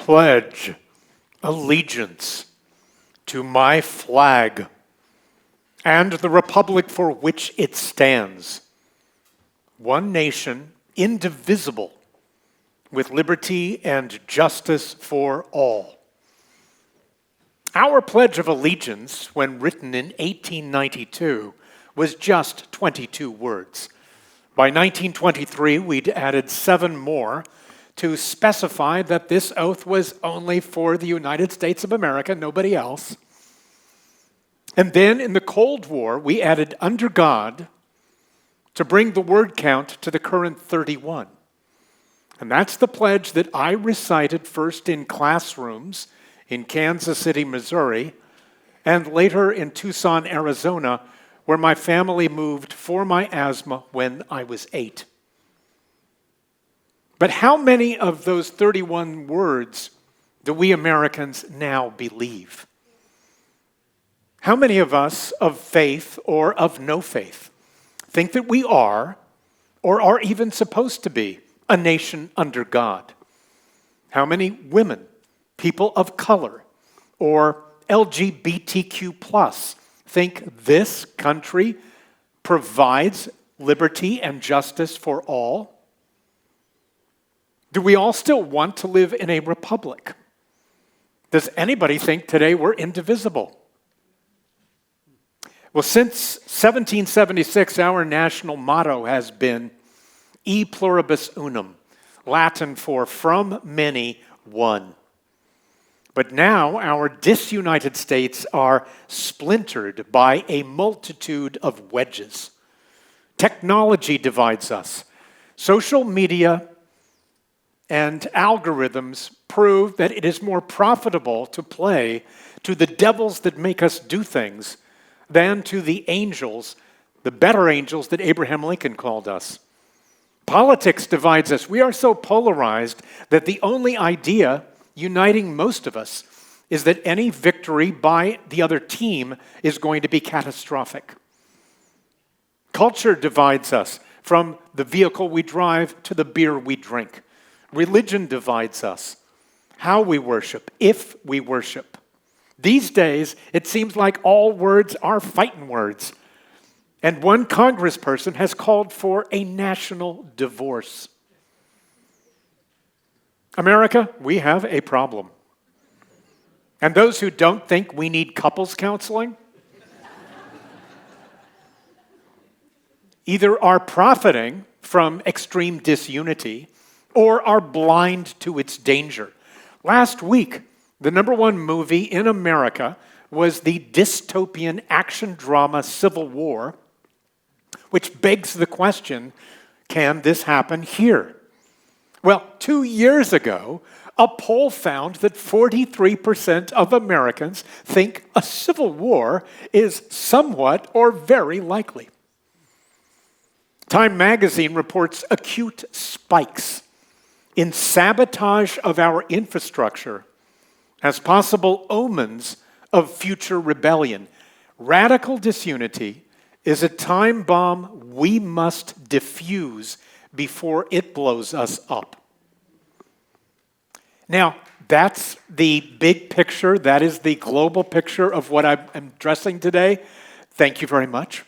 pledge allegiance to my flag and the republic for which it stands, one nation, indivisible, with liberty and justice for all. Our Pledge of Allegiance, when written in 1892, was just 22 words. By 1923, we'd added 7 more to specify that this oath was only for the United States of America, nobody else. And then in the Cold War, we added under God to bring the word count to the current 31. And that's the pledge that I recited first in classrooms in Kansas City, Missouri, and later in Tucson, Arizona, where my family moved for my asthma when I was 8. But how many of those 31 words do we Americans now believe? How many of us of faith or of no faith think that we are, or are even supposed to be, a nation under God? How many women, people of color, or LGBTQ plus think this country provides liberty and justice for all? Do we all still want to live in a republic? Does anybody think today we're indivisible? Well, since 1776, our national motto has been E pluribus unum, Latin for from many, one. But now our disunited states are splintered by a multitude of wedges. Technology divides us. Social media and algorithms prove that it is more profitable to play to the devils that make us do things than to the angels, the better angels that Abraham Lincoln called us. Politics divides us. We are so polarized that the only idea uniting most of us is that any victory by the other team is going to be catastrophic. Culture divides us from the vehicle we drive to the beer we drink. Religion divides us. How we worship, if we worship. These days, it seems like all words are fighting words. And one congressperson has called for a national divorce. America, we have a problem. And those who don't think we need couples counseling either are profiting from extreme disunity or are blind to its danger. Last week, the #1 movie in America was the dystopian action drama Civil War, which begs the question, can this happen here? Well, 2 years ago, a poll found that 43% of Americans think a civil war is somewhat or very likely. Time magazine reports acute spikes in sabotage of our infrastructure as possible omens of future rebellion. Radical disunity is a time bomb we must diffuse before it blows us up. Now, that's the big picture. That is the global picture of what I'm addressing today. Thank you very much.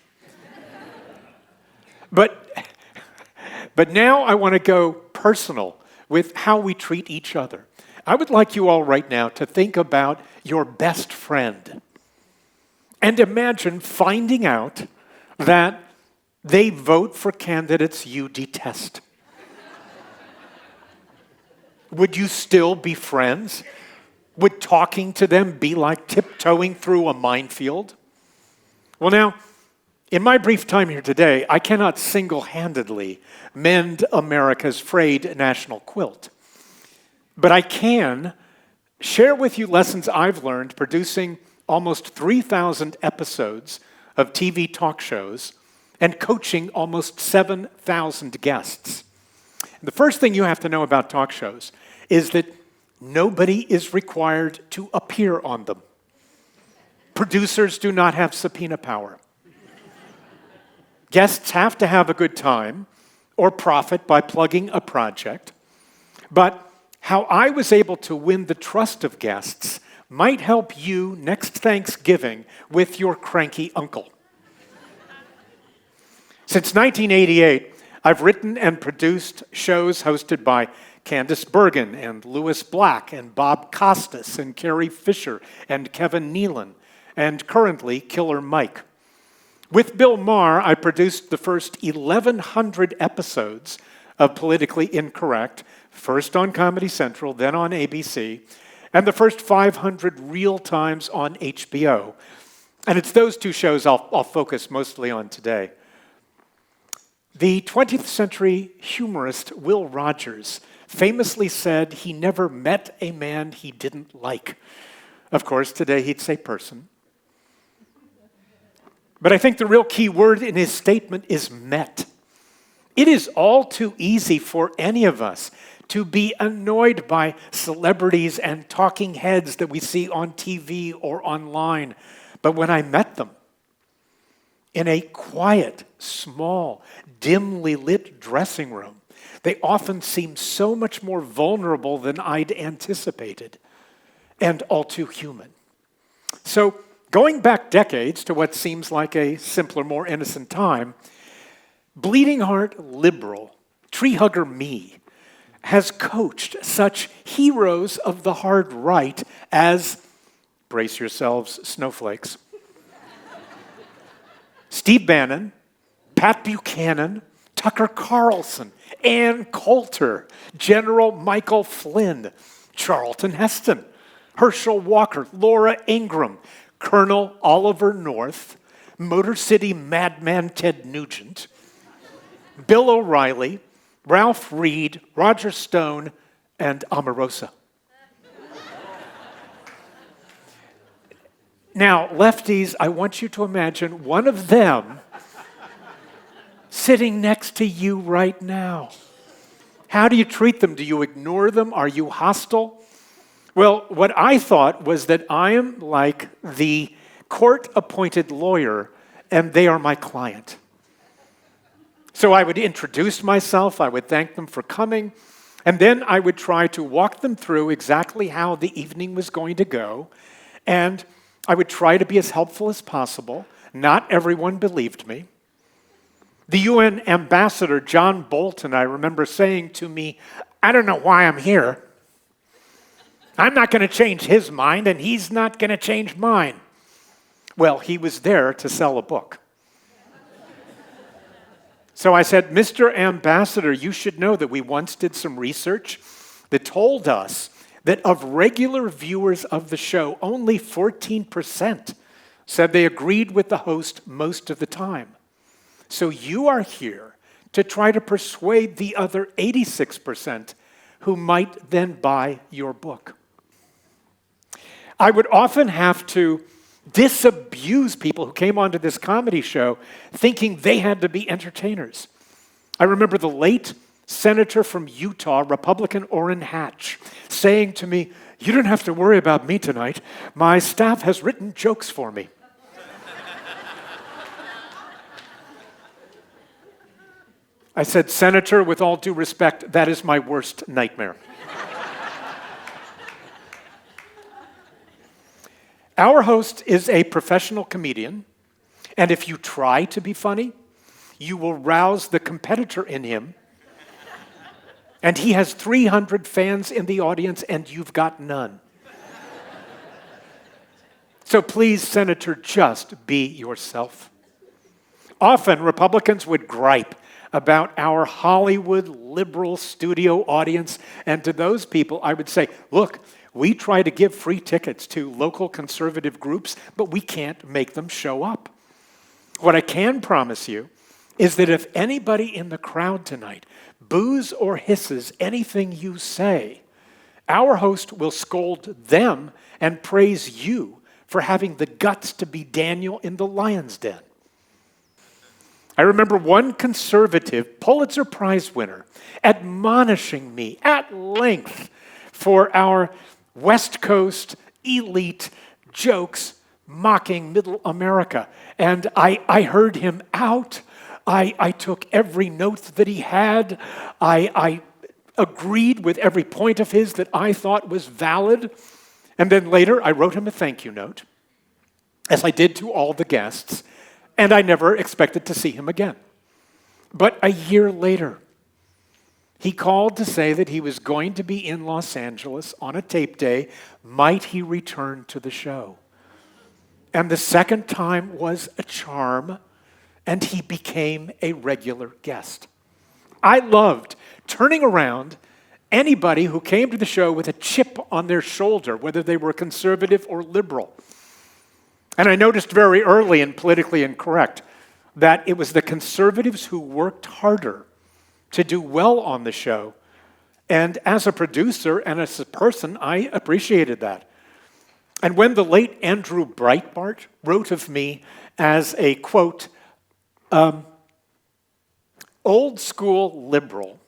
But now I want to go personal with how we treat each other. I would like you all right now to think about your best friend and imagine finding out that they vote for candidates you detest. Would you still be friends? Would talking to them be like tiptoeing through a minefield? Well, now, in my brief time here today, I cannot single-handedly mend America's frayed national quilt. But I can share with you lessons I've learned producing almost 3,000 episodes of TV talk shows and coaching almost 7,000 guests. The first thing you have to know about talk shows is that nobody is required to appear on them. Producers do not have subpoena power. Guests have to have a good time or profit by plugging a project, but how I was able to win the trust of guests might help you next Thanksgiving with your cranky uncle. Since 1988, I've written and produced shows hosted by Candice Bergen and Louis Black and Bob Costas and Carrie Fisher and Kevin Nealon and currently Killer Mike. With Bill Maher, I produced the first 1,100 episodes of Politically Incorrect, first on Comedy Central, then on ABC, and the first 500 real times on HBO. And it's those two shows I'll focus mostly on today. The 20th century humorist Will Rogers famously said he never met a man he didn't like. Of course, today he'd say person. But I think the real key word in his statement is met. It is all too easy for any of us to be annoyed by celebrities and talking heads that we see on TV or online. But when I met them in a quiet, small, dimly lit dressing room, they often seem so much more vulnerable than I'd anticipated, and all too human. So, going back decades to what seems like a simpler, more innocent time, bleeding heart liberal, tree hugger me, has coached such heroes of the hard right as, brace yourselves, snowflakes, Steve Bannon, Pat Buchanan, Tucker Carlson, Ann Coulter, General Michael Flynn, Charlton Heston, Herschel Walker, Laura Ingraham, Colonel Oliver North, Motor City Madman Ted Nugent, Bill O'Reilly, Ralph Reed, Roger Stone, and Omarosa. Now, lefties, I want you to imagine one of them sitting next to you right now. How do you treat them? Do you ignore them? Are you hostile? Well, what I thought was that I am like the court-appointed lawyer, and they are my client. So I would introduce myself, I would thank them for coming, and then I would try to walk them through exactly how the evening was going to go, and I would try to be as helpful as possible. Not everyone believed me. The UN ambassador, John Bolton, I remember saying to me, I don't know why I'm here. I'm not going to change his mind, and he's not going to change mine. Well, he was there to sell a book. So I said, Mr. Ambassador, you should know that we once did some research that told us that of regular viewers of the show, only 14% said they agreed with the host most of the time. So you are here to try to persuade the other 86% who might then buy your book. I would often have to disabuse people who came onto this comedy show thinking they had to be entertainers. I remember the late Senator from Utah, Republican Orrin Hatch, saying to me, you don't have to worry about me tonight. My staff has written jokes for me. I said, Senator, with all due respect, that is my worst nightmare. Our host is a professional comedian, and if you try to be funny, you will rouse the competitor in him. And he has 300 fans in the audience, and you've got none. So please, Senator, just be yourself. Often, Republicans would gripe about our Hollywood liberal studio audience, and to those people, I would say, look, we try to give free tickets to local conservative groups, but we can't make them show up. What I can promise you is that if anybody in the crowd tonight boos or hisses anything you say, our host will scold them and praise you for having the guts to be Daniel in the lion's den. I remember one conservative Pulitzer Prize winner admonishing me at length for our West Coast elite jokes mocking middle America. And I heard him out. I took every note that he had. I agreed with every point of his that I thought was valid. And then later, I wrote him a thank you note, as I did to all the guests, and I never expected to see him again. But a year later, he called to say that he was going to be in Los Angeles on a tape day. Might he return to the show? And the second time was a charm, and he became a regular guest. I loved turning around anybody who came to the show with a chip on their shoulder, whether they were conservative or liberal. And I noticed very early in Politically Incorrect that it was the conservatives who worked harder to do well on the show. And as a producer and as a person, I appreciated that. And when the late Andrew Breitbart wrote of me as a, quote, old school liberal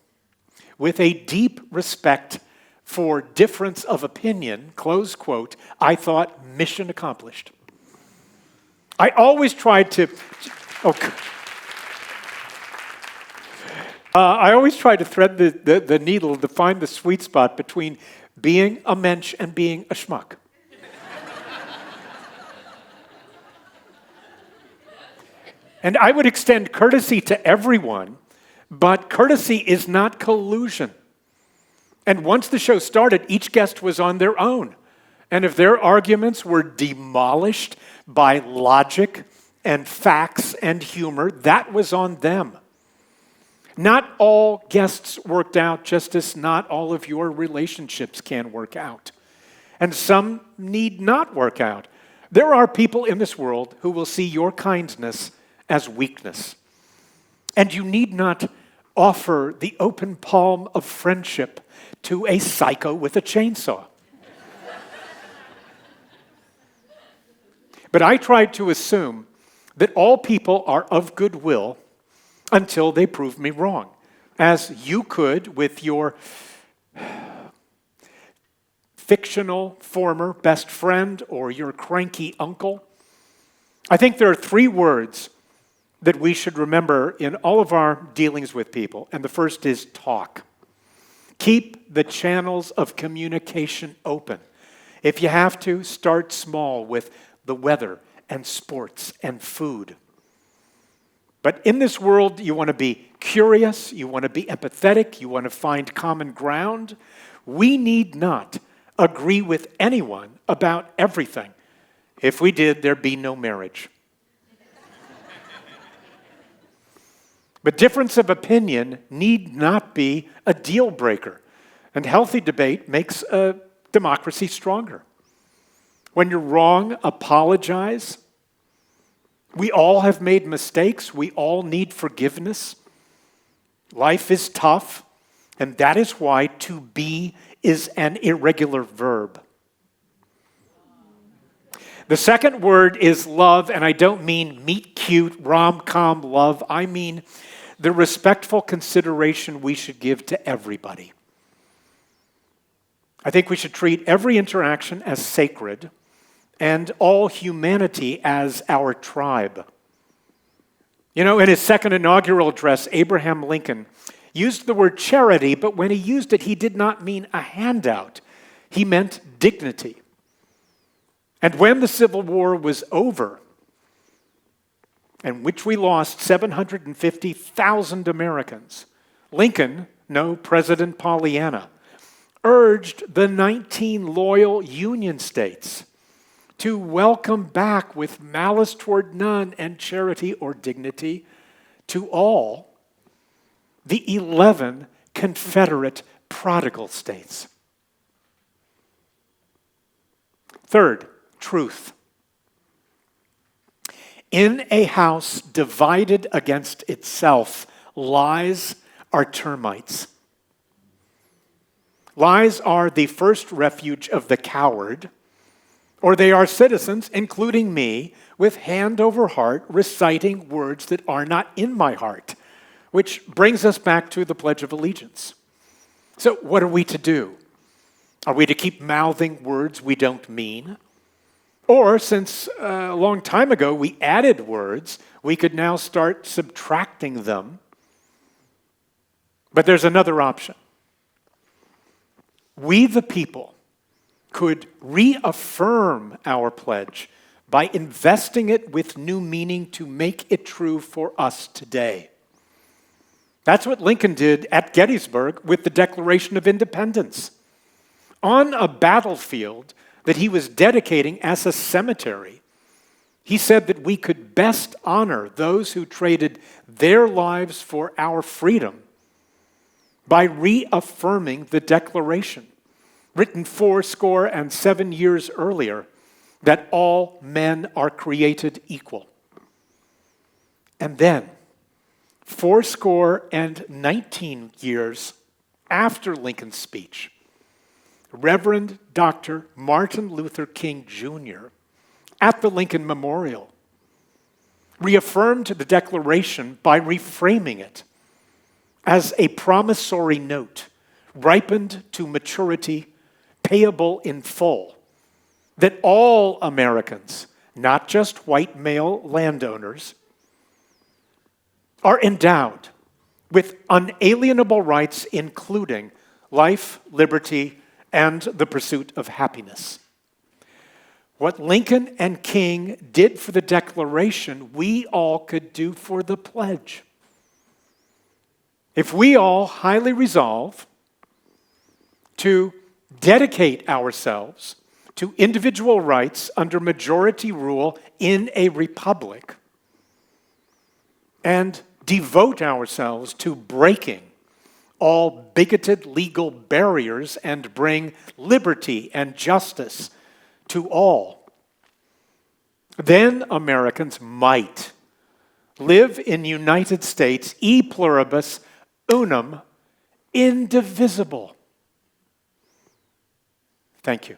with a deep respect for difference of opinion, close quote, I thought mission accomplished. I always tried to, I always tried to thread the needle to find the sweet spot between being a mensch and being a schmuck. And I would extend courtesy to everyone, but courtesy is not collusion. And once the show started, each guest was on their own. And if their arguments were demolished by logic and facts and humor, that was on them. Not all guests worked out, just as not all of your relationships can work out. And some need not work out. There are people in this world who will see your kindness as weakness. And you need not offer the open palm of friendship to a psycho with a chainsaw. But I tried to assume that all people are of goodwill until they prove me wrong, as you could with your fictional former best friend or your cranky uncle. I think there are three words that we should remember in all of our dealings with people, and the first is talk. Keep the channels of communication open. If you have to, start small with the weather and sports and food. But in this world, you want to be curious, you want to be empathetic, you want to find common ground. We need not agree with anyone about everything. If we did, there'd be no marriage. But difference of opinion need not be a deal breaker. And healthy debate makes a democracy stronger. When you're wrong, apologize. We all have made mistakes. We all need forgiveness. Life is tough, and that is why to be is an irregular verb. The second word is love, and I don't mean meet cute, rom-com love. I mean the respectful consideration we should give to everybody. I think we should treat every interaction as sacred and all humanity as our tribe. You know, in his second inaugural address, Abraham Lincoln used the word charity, but when he used it, he did not mean a handout. He meant dignity. And when the Civil War was over, in which we lost 750,000 Americans, Lincoln, no President Pollyanna, urged the 19 loyal Union states to welcome back with malice toward none and charity or dignity to all the 11 Confederate prodigal states. Third, truth. In a house divided against itself, lies are termites. Lies are the first refuge of the coward, or they are citizens, including me, with hand over heart, reciting words that are not in my heart, which brings us back to the Pledge of Allegiance. So what are we to do? Are we to keep mouthing words we don't mean? Or, since a long time ago we added words, we could now start subtracting them. But there's another option. we the people could reaffirm our pledge by investing it with new meaning to make it true for us today. That's what Lincoln did at Gettysburg with the Declaration of Independence. On a battlefield that he was dedicating as a cemetery, he said that we could best honor those who traded their lives for our freedom by reaffirming the Declaration, written 77 years earlier, that all men are created equal. And then, 19 years after Lincoln's speech, Reverend Dr. Martin Luther King Jr. at the Lincoln Memorial reaffirmed the Declaration by reframing it as a promissory note, ripened to maturity, payable in full, that all Americans, not just white male landowners, are endowed with unalienable rights, including life, liberty, and the pursuit of happiness. What Lincoln and King did for the Declaration, we all could do for the pledge. If we all highly resolve to dedicate ourselves to individual rights under majority rule in a republic, and devote ourselves to breaking all bigoted legal barriers and bring liberty and justice to all, then Americans might live in United States e pluribus unum, indivisible. Thank you.